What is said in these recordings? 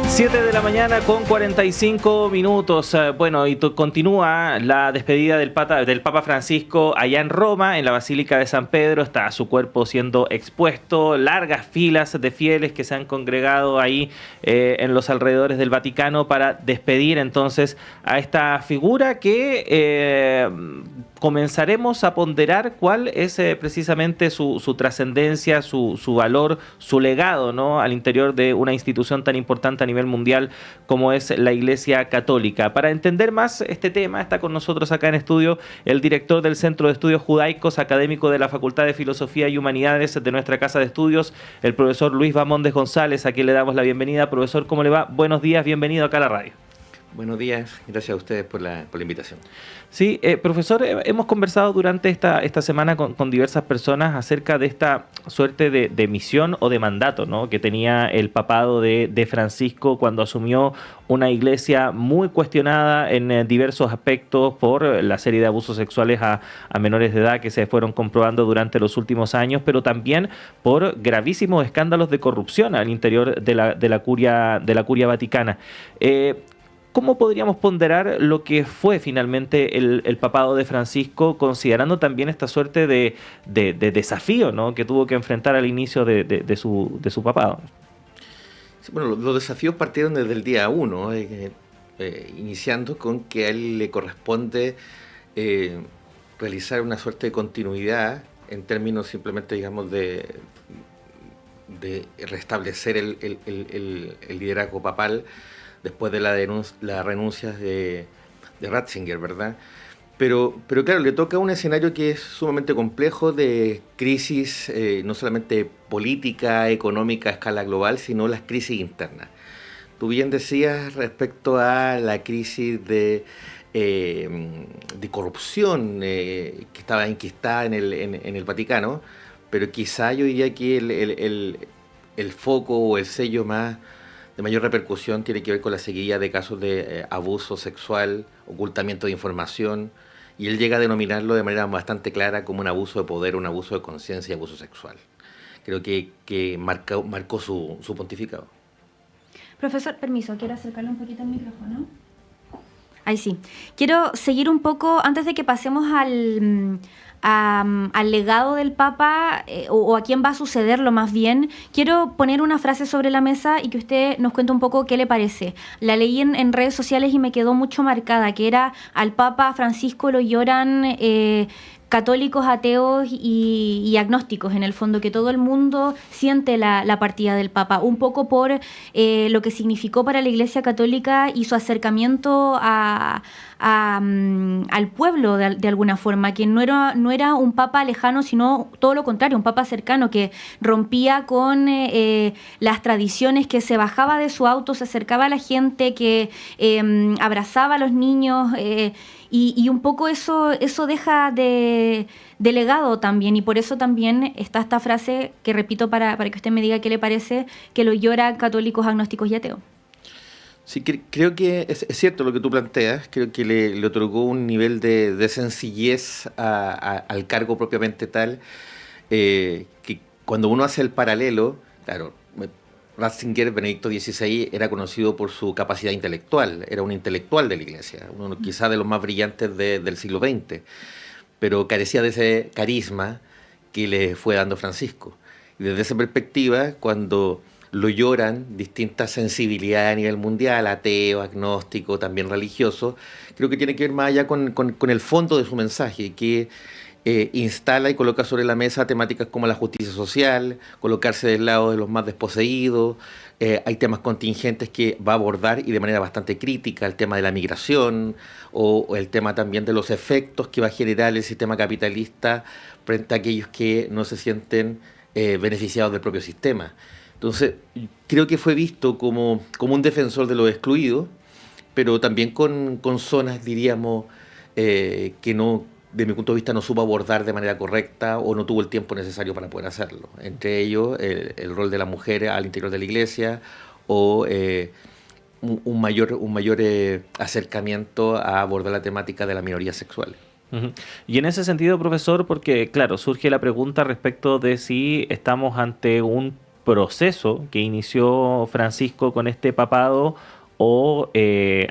7 de la mañana con 45 minutos. Bueno, y continúa la despedida del Papa Francisco allá en Roma, en la Basílica de San Pedro. Está su cuerpo siendo expuesto. Largas filas de fieles que se han congregado ahí en los alrededores del Vaticano para despedir entonces a esta figura que comenzaremos a ponderar cuál es precisamente su trascendencia, su valor, su legado, ¿no?, al interior de una institución tan importante a nivel mundial como es la Iglesia Católica. Para entender más este tema, está con nosotros acá en estudio el director del Centro de Estudios Judaicos, académico de la Facultad de Filosofía y Humanidades de nuestra Casa de Estudios, el profesor Luis Bamondes González, a quien le damos la bienvenida. Profesor, ¿cómo le va? Buenos días, bienvenido acá a la radio. Buenos días, gracias a ustedes por la invitación. Sí, profesor, hemos conversado durante esta semana con diversas personas acerca de esta suerte de misión o de mandato, ¿no?, que tenía el papado de Francisco cuando asumió una iglesia muy cuestionada en diversos aspectos por la serie de abusos sexuales a menores de edad que se fueron comprobando durante los últimos años, pero también por gravísimos escándalos de corrupción al interior de la curia vaticana. ¿Cómo podríamos ponderar lo que fue finalmente el papado de Francisco, considerando también esta suerte de desafío, ¿no?, que tuvo que enfrentar al inicio de su papado? Sí, bueno, los desafíos partieron desde el día 1, iniciando con que a él le corresponde realizar una suerte de continuidad en términos simplemente, digamos, de restablecer el liderazgo papal después de las renuncias de Ratzinger, ¿verdad? Pero claro, le toca un escenario que es sumamente complejo de crisis, no solamente política, económica a escala global, sino las crisis internas. Tú bien decías respecto a la crisis de corrupción que estaba enquistada en el Vaticano, pero quizá yo diría que el foco o el sello de mayor repercusión tiene que ver con la seguidilla de casos de abuso sexual, ocultamiento de información, y él llega a denominarlo de manera bastante clara como un abuso de poder, un abuso de conciencia y abuso sexual. Creo que marcó su pontificado. Profesor, permiso, quiero acercarle un poquito el micrófono. Ahí sí. Quiero seguir un poco, antes de que pasemos al legado del Papa o a quién va a sucederlo más bien, quiero poner una frase sobre la mesa y que usted nos cuente un poco qué le parece. La leí en redes sociales y me quedó mucho marcada, que era: al Papa Francisco lo lloran católicos, ateos y agnósticos, en el fondo, que todo el mundo siente la partida del Papa, un poco por lo que significó para la Iglesia Católica y su acercamiento al pueblo de alguna forma, que no era un Papa lejano, sino todo lo contrario, un Papa cercano que rompía con las tradiciones, que se bajaba de su auto, se acercaba a la gente, que abrazaba a los niños, y un poco eso deja de legado también, y por eso también está esta frase que repito para que usted me diga qué le parece, que lo lloran católicos, agnósticos y ateos. Sí, creo que es cierto lo que tú planteas. Creo que le otorgó un nivel de sencillez al cargo propiamente tal, que cuando uno hace el paralelo, claro, Ratzinger, Benedicto XVI, era conocido por su capacidad intelectual, era un intelectual de la Iglesia, uno quizá de los más brillantes del siglo XX, pero carecía de ese carisma que le fue dando Francisco. Y desde esa perspectiva, cuando lo lloran distintas sensibilidades a nivel mundial, ateo, agnóstico, también religioso, creo que tiene que ver más allá con el fondo de su mensaje, que instala y coloca sobre la mesa temáticas como la justicia social, colocarse del lado de los más desposeídos. Hay temas contingentes que va a abordar y de manera bastante crítica: el tema de la migración o el tema también de los efectos que va a generar el sistema capitalista frente a aquellos que no se sienten beneficiados del propio sistema. Entonces, creo que fue visto como un defensor de los excluidos, pero también con zonas, diríamos, que no, de mi punto de vista, no supo abordar de manera correcta o no tuvo el tiempo necesario para poder hacerlo. Entre ellos, el rol de la mujer al interior de la Iglesia o un mayor acercamiento a abordar la temática de las minorías sexuales. Uh-huh. Y en ese sentido, profesor, porque claro, surge la pregunta respecto de si estamos ante un proceso que inició Francisco con este papado o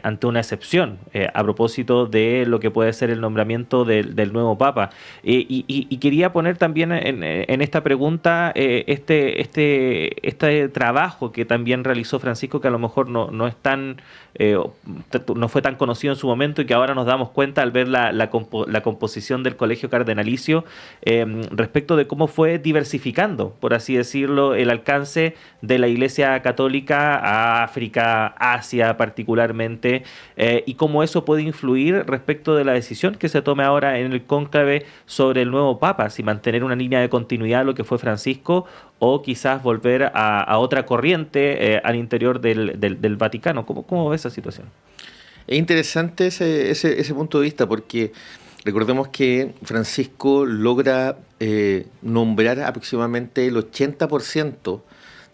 ante una excepción a propósito de lo que puede ser el nombramiento del nuevo Papa. Y quería poner también en esta pregunta este trabajo que también realizó Francisco, que a lo mejor no es tan no fue tan conocido en su momento y que ahora nos damos cuenta al ver la composición del Colegio Cardenalicio respecto de cómo fue diversificando, por así decirlo, el alcance de la Iglesia Católica a África, Asia particularmente, y cómo eso puede influir respecto de la decisión que se tome ahora en el cónclave sobre el nuevo Papa, si mantener una línea de continuidad a lo que fue Francisco o quizás volver a otra corriente al interior del Vaticano. ¿Cómo ves esa situación? Es interesante ese punto de vista, porque recordemos que Francisco logra nombrar aproximadamente el 80%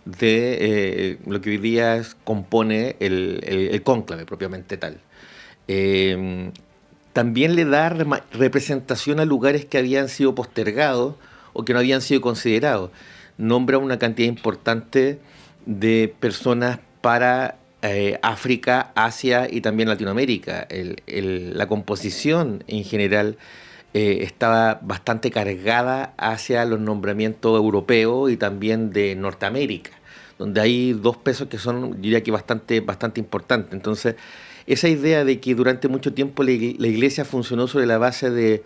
de lo que hoy día compone el cónclave propiamente tal. También le da representación a lugares que habían sido postergados o que no habían sido considerados. Nombra una cantidad importante de personas para África, Asia y también Latinoamérica. La composición en general estaba bastante cargada hacia los nombramientos europeos y también de Norteamérica, donde hay dos pesos que son, diría que bastante importantes. Entonces, esa idea de que durante mucho tiempo la Iglesia funcionó sobre la base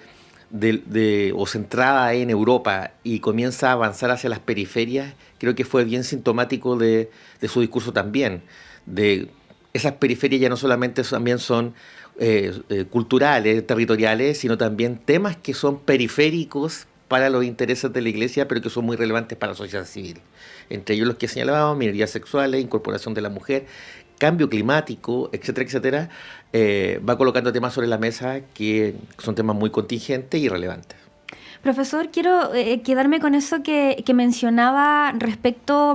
o centrada en Europa y comienza a avanzar hacia las periferias, creo que fue bien sintomático de su discurso también. De esas periferias ya no solamente también son culturales, territoriales, sino también temas que son periféricos para los intereses de la Iglesia, pero que son muy relevantes para la sociedad civil. Entre ellos los que señalábamos: minorías sexuales, incorporación de la mujer, cambio climático, etcétera, etcétera. Va colocando temas sobre la mesa que son temas muy contingentes y relevantes. Profesor, quiero quedarme con eso que mencionaba respecto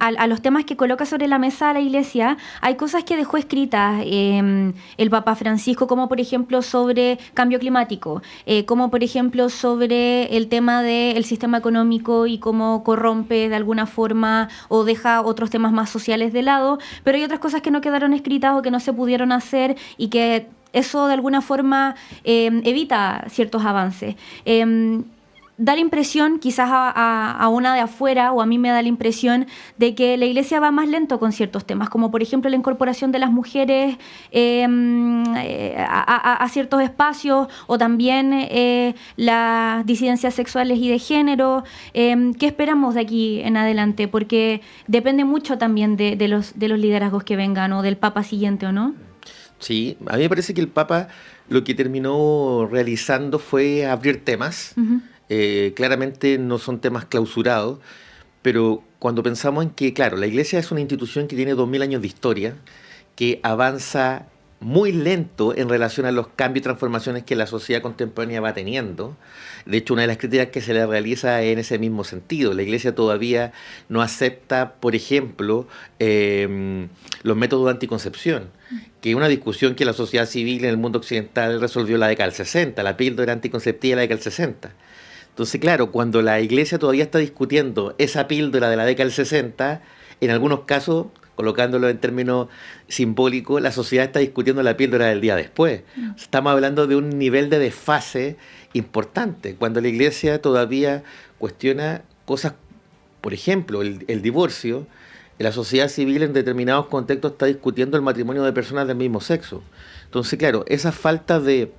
a los temas que coloca sobre la mesa la Iglesia. Hay cosas que dejó escritas el Papa Francisco, como por ejemplo sobre cambio climático, como por ejemplo sobre el tema del sistema económico y cómo corrompe de alguna forma o deja otros temas más sociales de lado, pero hay otras cosas que no quedaron escritas o que no se pudieron hacer y que eso de alguna forma evita ciertos avances. Da la impresión, quizás a una de afuera, o a mí me da la impresión, de que la Iglesia va más lento con ciertos temas, como por ejemplo la incorporación de las mujeres a ciertos espacios, o también las disidencias sexuales y de género. ¿Qué esperamos de aquí en adelante? Porque depende mucho también de los liderazgos que vengan, o del Papa siguiente, ¿o no? Sí, a mí me parece que el Papa lo que terminó realizando fue abrir temas. Uh-huh. Claramente no son temas clausurados, pero cuando pensamos en que, claro, la Iglesia es una institución que tiene 2000 años de historia, que avanza muy lento en relación a los cambios y transformaciones que la sociedad contemporánea va teniendo. De hecho, una de las críticas que se le realiza es en ese mismo sentido. La Iglesia todavía no acepta, por ejemplo, los métodos de anticoncepción, que es una discusión que la sociedad civil en el mundo occidental resolvió en la década del 60, la píldora anticonceptiva de la década del 60. Entonces, claro, cuando la Iglesia todavía está discutiendo esa píldora de la década del 60, en algunos casos, colocándolo en términos simbólicos, la sociedad está discutiendo la píldora del día después. Estamos hablando de un nivel de desfase importante, cuando la Iglesia todavía cuestiona cosas, por ejemplo, el divorcio. La sociedad civil en determinados contextos está discutiendo el matrimonio de personas del mismo sexo. Entonces, claro, esa falta de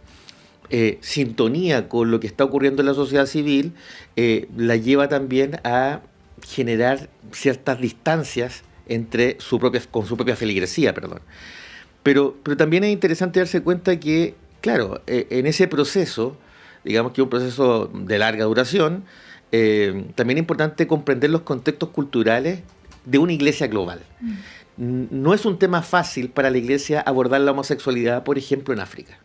sintonía con lo que está ocurriendo en la sociedad civil la lleva también a generar ciertas distancias con su propia feligresía, perdón. Pero también es interesante darse cuenta que, claro, en ese proceso, digamos que es un proceso de larga duración, también es importante comprender los contextos culturales de una iglesia global. No es un tema fácil para la Iglesia abordar la homosexualidad, por ejemplo, en África.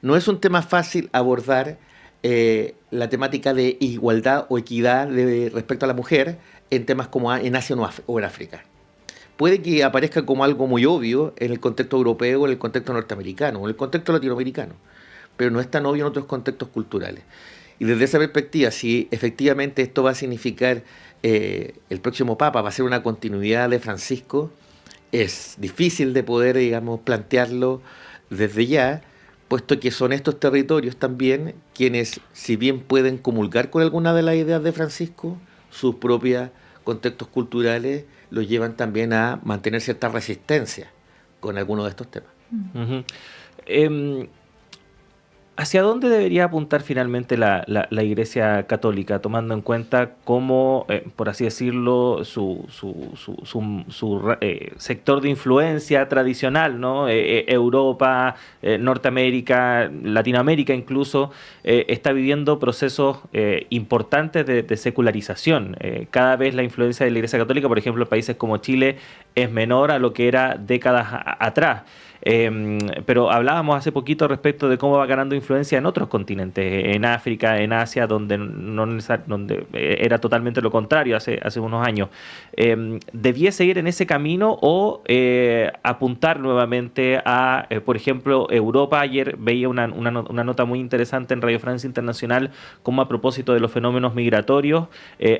No es un tema fácil abordar la temática de igualdad o equidad respecto a la mujer en temas como en Asia o en África. Puede que aparezca como algo muy obvio en el contexto europeo, en el contexto norteamericano, o en el contexto latinoamericano, pero no es tan obvio en otros contextos culturales. Y desde esa perspectiva, si efectivamente esto va a significar el próximo Papa va a ser una continuidad de Francisco, es difícil de poder, digamos, plantearlo desde ya, puesto que son estos territorios también quienes, si bien pueden comulgar con alguna de las ideas de Francisco, sus propios contextos culturales los llevan también a mantener cierta resistencia con algunos de estos temas. Uh-huh. ¿Hacia dónde debería apuntar finalmente la Iglesia Católica, tomando en cuenta cómo, por así decirlo, su sector de influencia tradicional, ¿no? Europa, Norteamérica, Latinoamérica incluso, está viviendo procesos importantes de secularización? Cada vez la influencia de la Iglesia Católica, por ejemplo, en países como Chile, es menor a lo que era décadas atrás. Pero hablábamos hace poquito respecto de cómo va ganando influencia en otros continentes, en África, en Asia, donde donde era totalmente lo contrario hace unos años. ¿Debiese ir en ese camino o apuntar nuevamente a, por ejemplo, Europa? Ayer veía una nota muy interesante en Radio Francia Internacional, como a propósito de los fenómenos migratorios,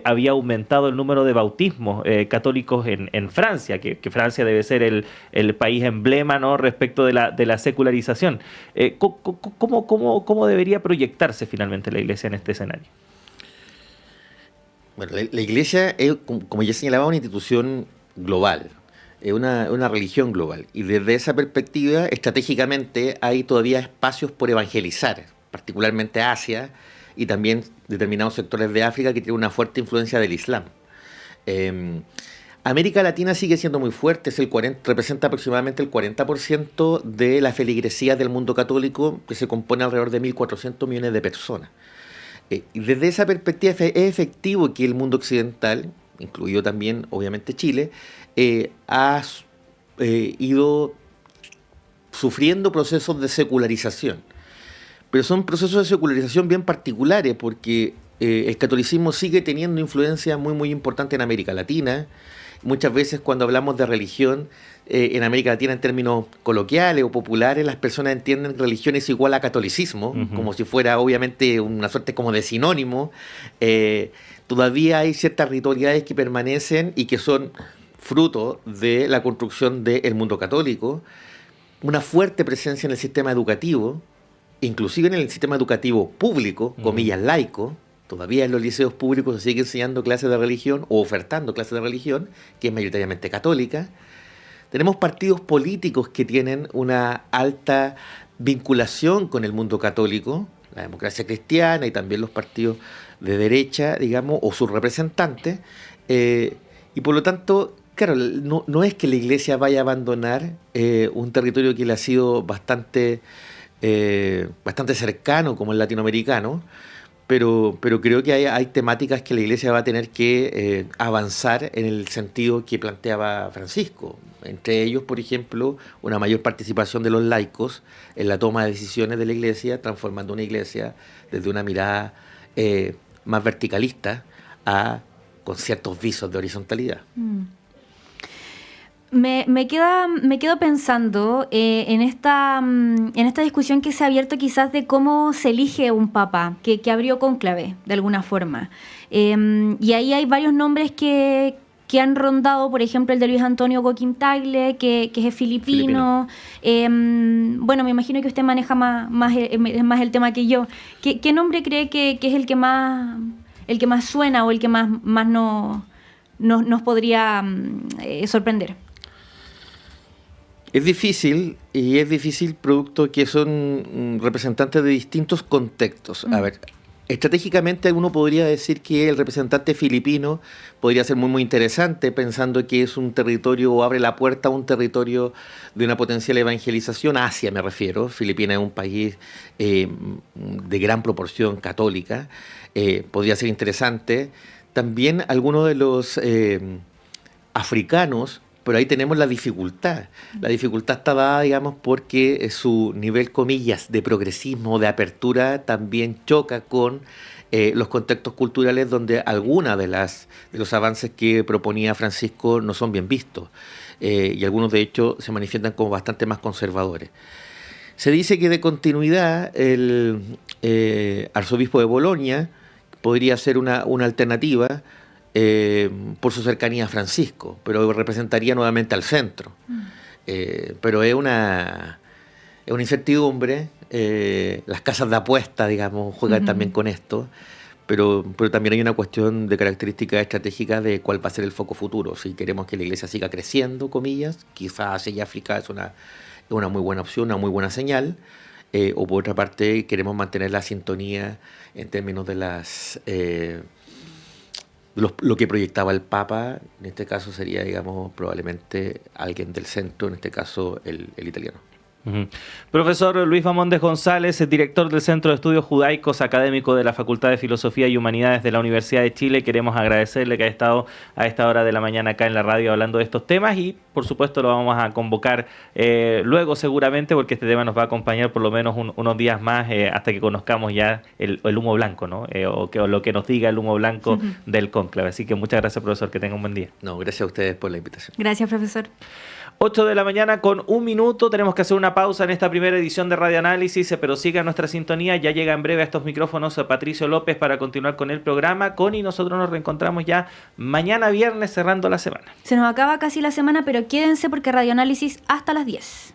había aumentado el número de bautismos católicos en Francia, que Francia debe ser el país emblema, ¿no?, respecto de la secularización. ¿Cómo debería proyectarse finalmente la Iglesia en este escenario? Bueno, la Iglesia es, como ya señalaba, una institución global, es una religión global. Y desde esa perspectiva, estratégicamente, hay todavía espacios por evangelizar, particularmente Asia y también determinados sectores de África que tienen una fuerte influencia del Islam. América Latina sigue siendo muy fuerte, representa aproximadamente el 40% de la feligresía del mundo católico, que se compone alrededor de 1.400 millones de personas. Y desde esa perspectiva es efectivo que el mundo occidental, incluido también obviamente Chile, ha ido sufriendo procesos de secularización. Pero son procesos de secularización bien particulares, porque el catolicismo sigue teniendo influencia muy, muy importante en América Latina. Muchas veces cuando hablamos de religión en América Latina en términos coloquiales o populares, las personas entienden que religión es igual a catolicismo, como si fuera obviamente una suerte como de sinónimo. Todavía hay ciertas ritualidades que permanecen y que son fruto de la construcción del mundo católico, una fuerte presencia en el sistema educativo, inclusive en el sistema educativo público, comillas, laico. Todavía en los liceos públicos se sigue enseñando clases de religión o ofertando clases de religión, que es mayoritariamente católica. Tenemos partidos políticos que tienen una alta vinculación con el mundo católico, la democracia cristiana y también los partidos de derecha, digamos, o sus representantes. Y por lo tanto, claro, no es que la Iglesia vaya a abandonar un territorio que le ha sido bastante cercano como el latinoamericano, pero creo que hay temáticas que la Iglesia va a tener que avanzar en el sentido que planteaba Francisco. Entre ellos, por ejemplo, una mayor participación de los laicos en la toma de decisiones de la Iglesia, transformando una Iglesia desde una mirada más verticalista con ciertos visos de horizontalidad. Me quedo pensando en esta discusión que se ha abierto quizás de cómo se elige un papa, que abrió cónclave de alguna forma. Y ahí hay varios nombres que han rondado, por ejemplo el de Luis Antonio Goquín Tagle, que es filipino. Bueno, me imagino que usted maneja más el tema que yo. ¿Qué nombre cree que es el que más suena o el que más nos podría sorprender? Es difícil producto que son representantes de distintos contextos. A ver, estratégicamente uno podría decir que el representante filipino podría ser muy, muy interesante, pensando que es un territorio o abre la puerta a un territorio de una potencial evangelización. Asia me refiero. Filipinas es un país de gran proporción católica. Podría ser interesante. También algunos de los africanos. Pero ahí tenemos la dificultad. La dificultad está dada, digamos, porque su nivel, comillas, de progresismo, de apertura, también choca con los contextos culturales donde algunos de los avances que proponía Francisco no son bien vistos. Y algunos, de hecho, se manifiestan como bastante más conservadores. Se dice que de continuidad el arzobispo de Bolonia podría ser una alternativa. por su cercanía a Francisco, pero representaría nuevamente al centro. Pero es una incertidumbre. Las casas de apuesta, digamos, juegan también con esto. Pero también hay una cuestión de características estratégicas de cuál va a ser el foco futuro. Si queremos que la Iglesia siga creciendo, comillas, quizás Asia y África es una muy buena opción, una muy buena señal. O por otra parte, queremos mantener la sintonía en términos de lo que proyectaba el Papa. En este caso sería, digamos, probablemente alguien del centro, en este caso el italiano. Profesor Luis Mamondes González, director del Centro de Estudios Judaicos, académico de la Facultad de Filosofía y Humanidades de la Universidad de Chile. Queremos agradecerle que haya estado a esta hora de la mañana acá en la radio hablando de estos temas y por supuesto lo vamos a convocar luego seguramente, porque este tema nos va a acompañar por lo menos unos días más hasta que conozcamos ya el humo blanco, ¿no? O lo que nos diga el humo blanco del cónclave. Así que muchas gracias, profesor, que tenga un buen día. No, gracias a ustedes por la invitación. Gracias, profesor. 8 de la mañana con 1 minuto, tenemos que hacer una pausa en esta primera edición de Radio Análisis, pero siga nuestra sintonía, ya llega en breve a estos micrófonos Patricio López para continuar con el programa. Connie, nosotros nos reencontramos ya mañana viernes cerrando la semana. Se nos acaba casi la semana, pero quédense porque Radio Análisis hasta las 10.